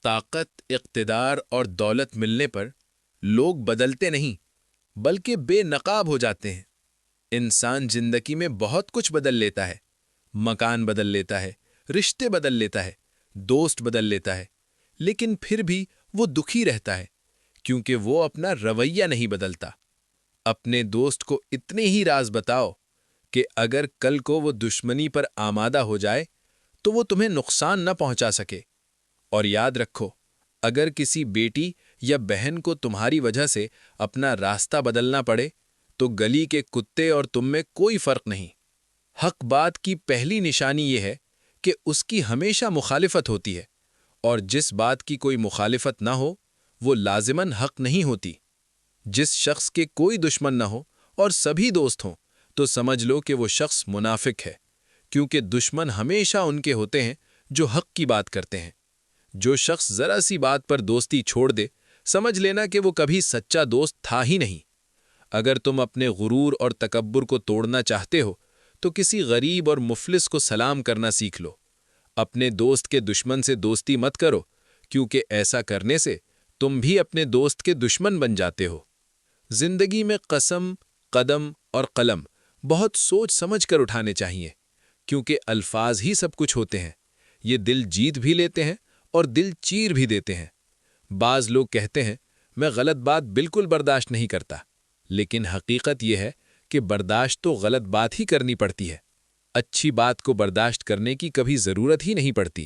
طاقت، اقتدار اور دولت ملنے پر لوگ بدلتے نہیں بلکہ بے نقاب ہو جاتے ہیں۔ انسان زندگی میں بہت کچھ بدل لیتا ہے، مکان بدل لیتا ہے، رشتے بدل لیتا ہے، دوست بدل لیتا ہے، لیکن پھر بھی وہ دکھی رہتا ہے کیونکہ وہ اپنا رویہ نہیں بدلتا۔ اپنے دوست کو اتنے ہی راز بتاؤ کہ اگر کل کو وہ دشمنی پر آمادہ ہو جائے تو وہ تمہیں نقصان نہ پہنچا سکے۔ اور یاد رکھو، اگر کسی بیٹی یا بہن کو تمہاری وجہ سے اپنا راستہ بدلنا پڑے تو گلی کے کتے اور تم میں کوئی فرق نہیں۔ حق بات کی پہلی نشانی یہ ہے کہ اس کی ہمیشہ مخالفت ہوتی ہے، اور جس بات کی کوئی مخالفت نہ ہو وہ لازماً حق نہیں ہوتی۔ جس شخص کے کوئی دشمن نہ ہو اور سبھی دوست ہوں تو سمجھ لو کہ وہ شخص منافق ہے، کیونکہ دشمن ہمیشہ ان کے ہوتے ہیں جو حق کی بات کرتے ہیں۔ جو شخص ذرا سی بات پر دوستی چھوڑ دے، سمجھ لینا کہ وہ کبھی سچا دوست تھا ہی نہیں۔ اگر تم اپنے غرور اور تکبر کو توڑنا چاہتے ہو تو کسی غریب اور مفلس کو سلام کرنا سیکھ لو۔ اپنے دوست کے دشمن سے دوستی مت کرو، کیونکہ ایسا کرنے سے تم بھی اپنے دوست کے دشمن بن جاتے ہو۔ زندگی میں قسم، قدم اور قلم بہت سوچ سمجھ کر اٹھانے چاہیے، کیونکہ الفاظ ہی سب کچھ ہوتے ہیں۔ یہ دل جیت بھی لیتے ہیں اور دل چیر بھی دیتے ہیں۔ بعض لوگ کہتے ہیں میں غلط بات بالکل برداشت نہیں کرتا، لیکن حقیقت یہ ہے کہ برداشت تو غلط بات ہی کرنی پڑتی ہے۔ اچھی بات کو برداشت کرنے کی کبھی ضرورت ہی نہیں پڑتی۔